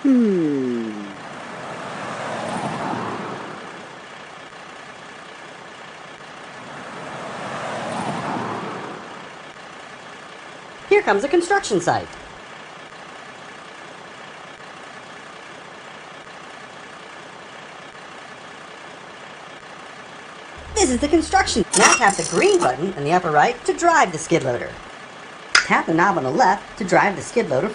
Here comes a construction site. This is the construction. Now tap the green button in the upper right to drive the skid loader. Tap the knob on the left to drive the skid loader.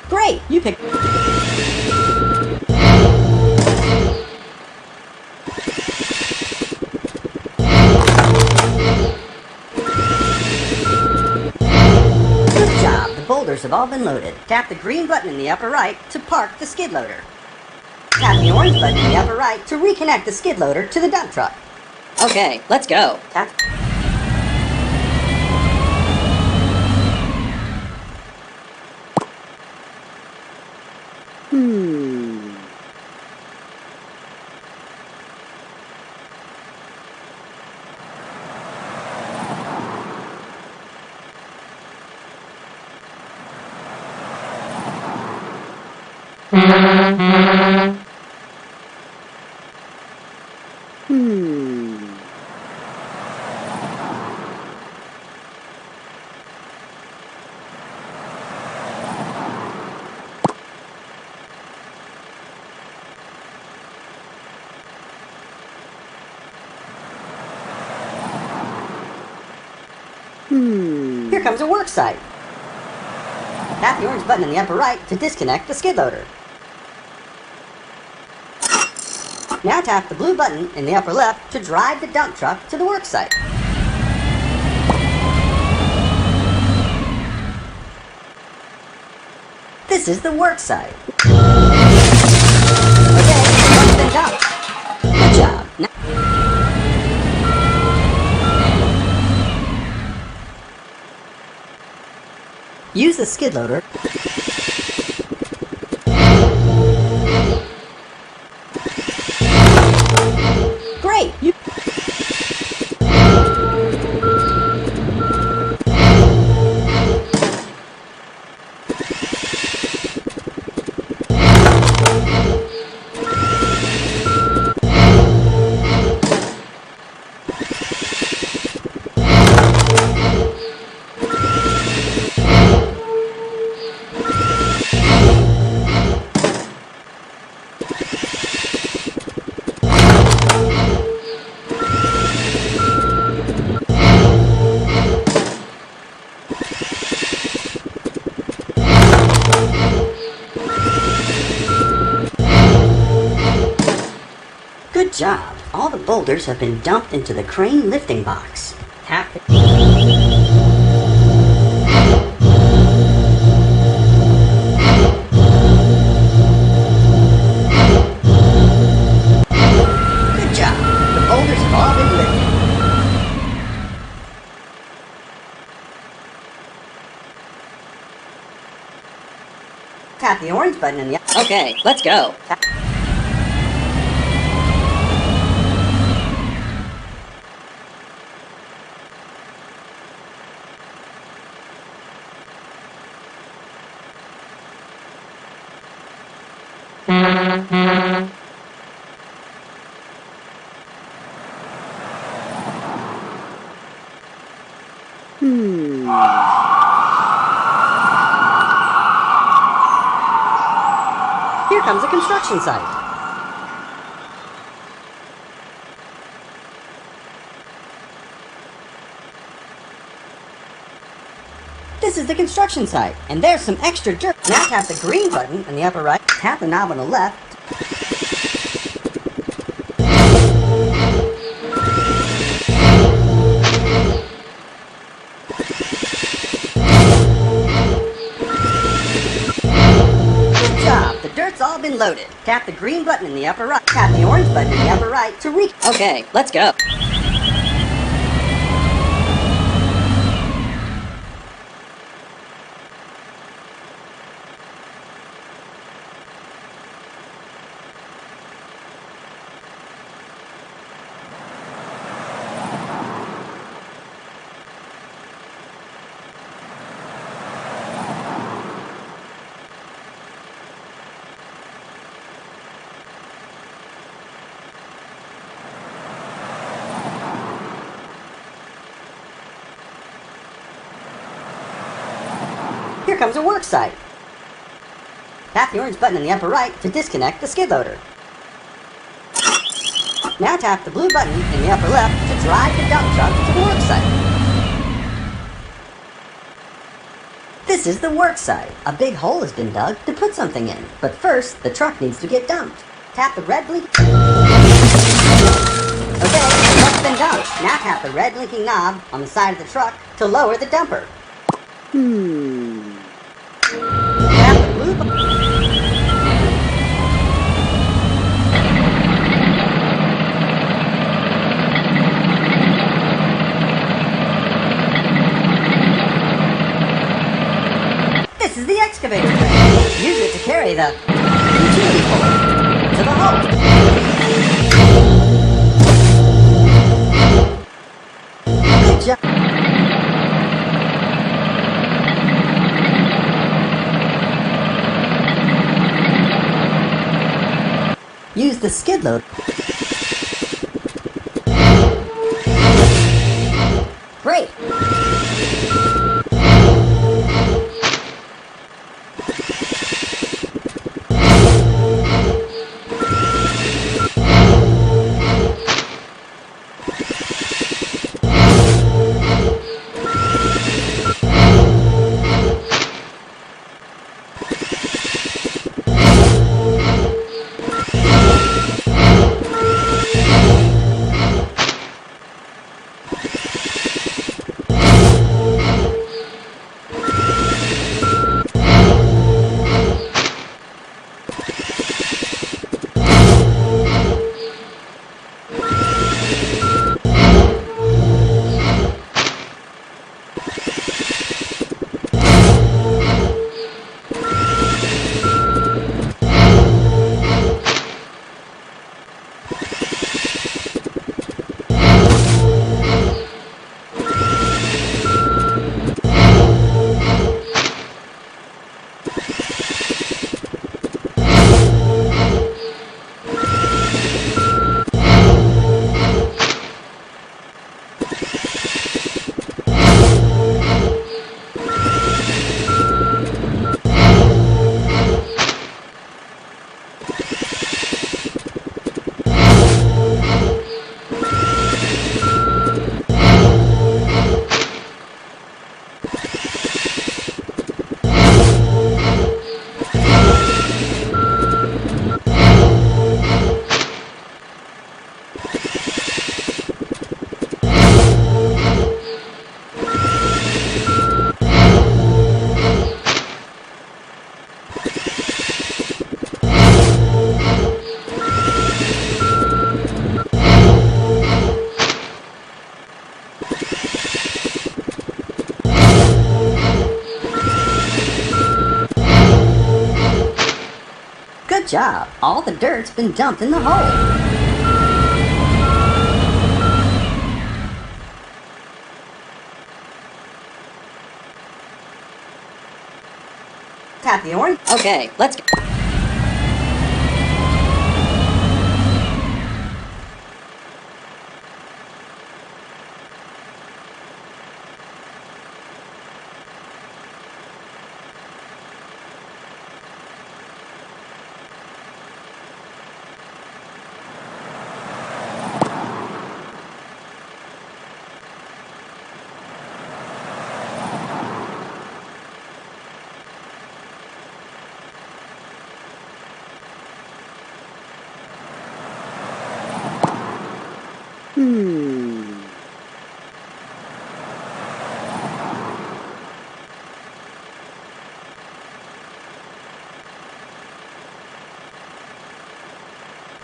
Great! You picked... Good job! The boulders have all been loaded. Tap the green button in the upper right to park the skid loader. Tap the orange button in the upper right to reconnect the skid loader to the dump truck. Okay, let's go. Tap... Here comes a work site. Tap the orange button in the upper right to disconnect the skid loader. Now tap the blue button in the upper left to drive the dump truck to the work site. This is the work site. Okay, it's been dumped. Good job. Now use the skid loader. Great! Good job! All the boulders have been dumped into the crane lifting box. Tap the... Good job! The boulders have all been lifted. Tap the orange button in the... Okay, let's go. Tap... Here comes a construction site. This is the construction site, and there's some extra dirt. Now tap the green button in the upper right, tap the knob on the left. Good job! The dirt's all been loaded. Tap the green button in the upper right, tap the orange button in the upper right to reach. Okay, let's go. Here comes a work site. Tap the orange button in the upper right to disconnect the skid loader. Now tap the blue button in the upper left to drive the dump truck to the work site. This is the work site. A big hole has been dug to put something in, but first the truck needs to get dumped. Tap the red blink. Okay, the truck's been dumped. Now tap the red blinking knob on the side of the truck to lower the dumper. Tap the blue button. This is the excavator crane. Use it to carry the utility pole to the hole. Good job. Use the skid loader. Great. Good job. All the dirt's been dumped in the hole. Tap the orange. Okay, let's go.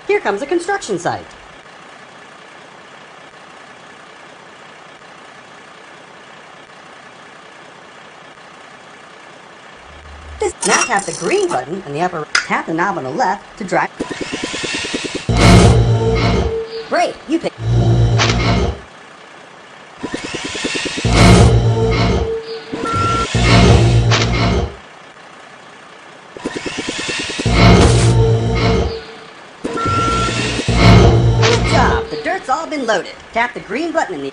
Here comes a construction site. Now tap the green button in the upper. Tap the knob on the left to drive. Great, you pick. Good job. The dirt's all been loaded. Tap the green button in the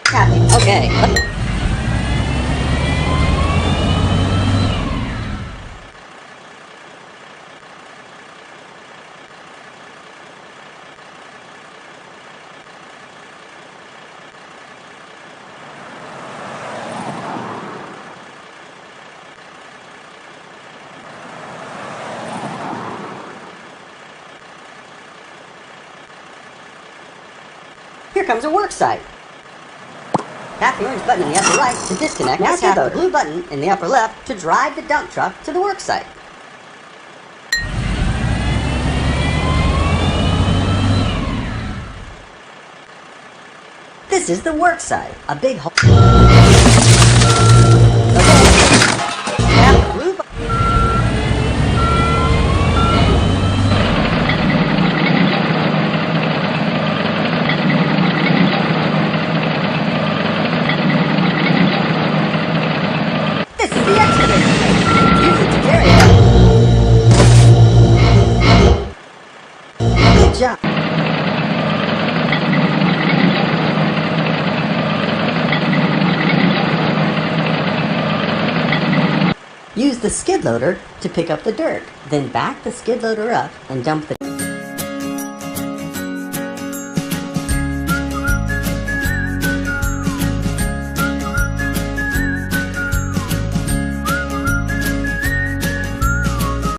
comes a work site. Tap the orange button in the upper right to disconnect. Now tap the blue button in the upper left to drive the dump truck to the work site. This is the work site. A big hole. Okay. Tap the blue button. This is the excavator. Use it to carry it. Good job. Use the skid loader to pick up the dirt. Then back the skid loader up and dump the